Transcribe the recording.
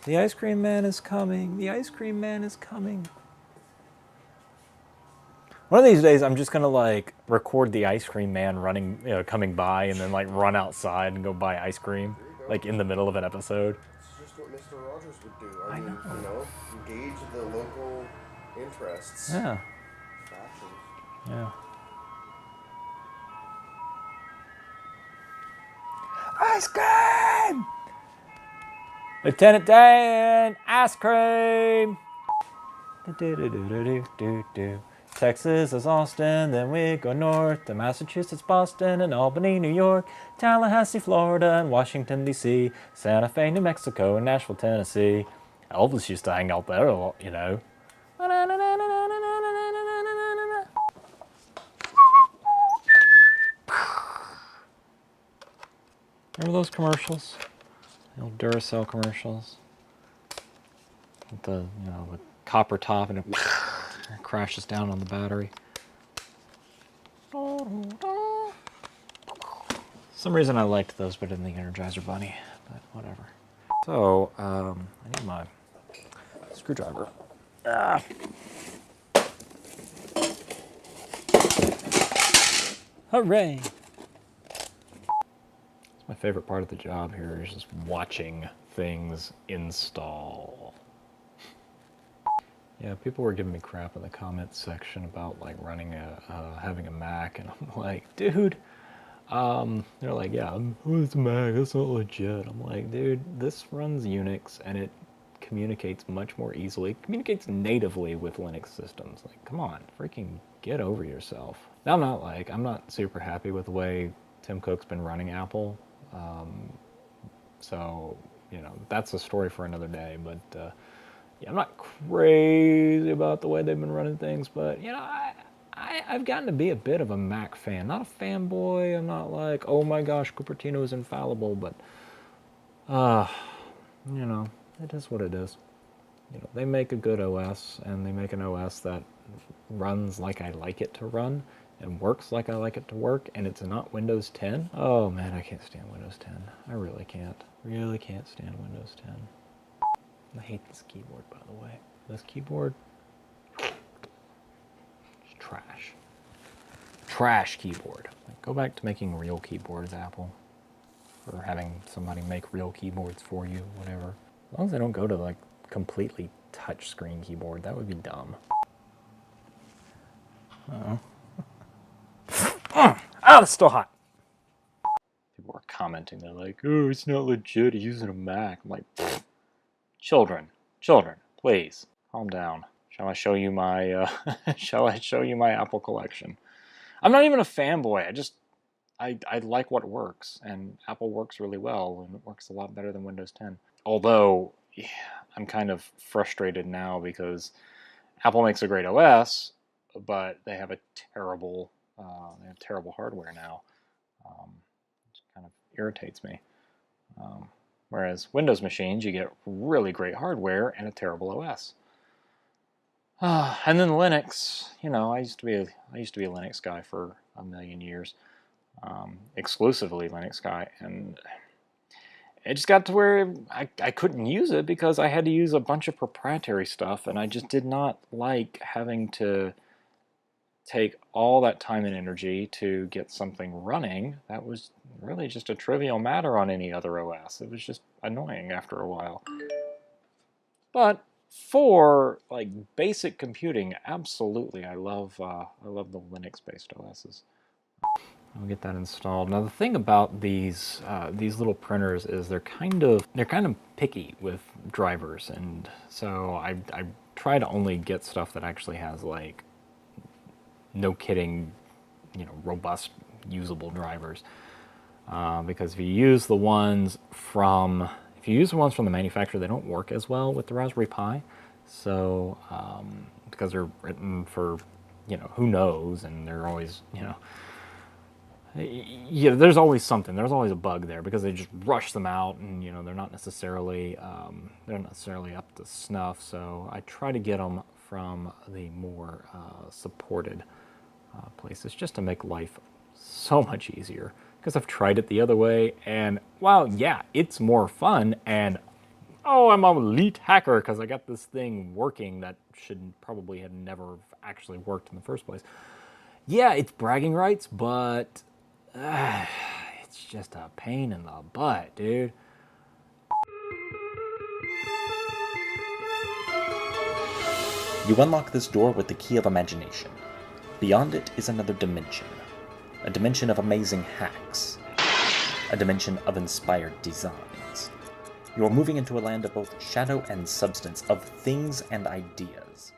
The ice cream man is coming. The ice cream man is coming. One of these days, I'm just gonna like record the ice cream man running, coming by, and then like run outside and go buy ice cream, like in the middle of an episode. It's just what Mr. Rogers would do. I mean, engage the local interests. Yeah. Fashion. Yeah. Ice cream! Lieutenant Dan, ice cream! Texas is Austin, then we go north to Massachusetts, Boston, and Albany, New York, Tallahassee, Florida, and Washington, D.C., Santa Fe, New Mexico, and Nashville, Tennessee. Elvis used to hang out there a lot, you know. Remember those commercials? The old Duracell commercials? With the, the copper top and it crashes down on the battery. For some reason I liked those better than the Energizer Bunny, but whatever. So, I need my screwdriver. Hooray! My favorite part of the job here is just watching things install. Yeah, people were giving me crap in the comments section about like running having a Mac, and I'm like, dude, they're like, yeah, it's a Mac, that's not legit. I'm like, dude, this runs Unix and it communicates much more easily. It communicates natively with Linux systems. Like, come on, freaking get over yourself. Now I'm not super happy with the way Tim Cook's been running Apple. So, that's a story for another day, but, yeah, I'm not crazy about the way they've been running things, but, I've gotten to be a bit of a Mac fan. Not a fanboy, I'm not like, oh my gosh, Cupertino is infallible, but, it is what it is. They make a good OS, and they make an OS that runs like I like it to run, and works like I like it to work, and it's not Windows 10. Oh man, I can't stand Windows 10. I really can't. Really can't stand Windows 10. I hate this keyboard, by the way. This keyboard, it's trash. Trash keyboard. Like, go back to making real keyboards, Apple. Or having somebody make real keyboards for you, whatever. As long as they don't go to like completely touchscreen keyboard, that would be dumb. Uh-oh. Oh, it's still hot. People are commenting. They're like, "Oh, it's not legit. He's using a Mac." I'm like, children, please calm down. Shall I show you my? Shall I show you my Apple collection? I'm not even a fanboy. I like what works, and Apple works really well, and it works a lot better than Windows 10. Although, yeah, I'm kind of frustrated now because Apple makes a great OS, but they have a terrible hardware now, which kind of irritates me. Whereas Windows machines, you get really great hardware and a terrible OS. And then Linux, I used to be a Linux guy for a million years, exclusively Linux guy, and it just got to where I couldn't use it because I had to use a bunch of proprietary stuff, and I just did not like having to take all that time and energy to get something running. That was really just a trivial matter on any other OS. It was just annoying after a while. But for like basic computing, absolutely, I love the Linux-based OSs. I'll get that installed. Now the thing about these little printers is they're kind of picky with drivers, and so I try to only get stuff that actually has like, no kidding, robust, usable drivers. Because if you use the ones from the manufacturer, they don't work as well with the Raspberry Pi. So because they're written for, who knows, and they're always, there's always something. There's always a bug there because they just rush them out, and they're not necessarily up to snuff. So I try to get them from the more supported places, just to make life so much easier, because I've tried it the other way, and while yeah, it's more fun, and oh, I'm an elite hacker because I got this thing working that should probably had never actually worked in the first place. Yeah, it's bragging rights, but it's just a pain in the butt, dude. You unlock this door with the key of imagination. Beyond it is another dimension. A dimension of amazing hacks. A dimension of inspired designs. You are moving into a land of both shadow and substance, of things and ideas.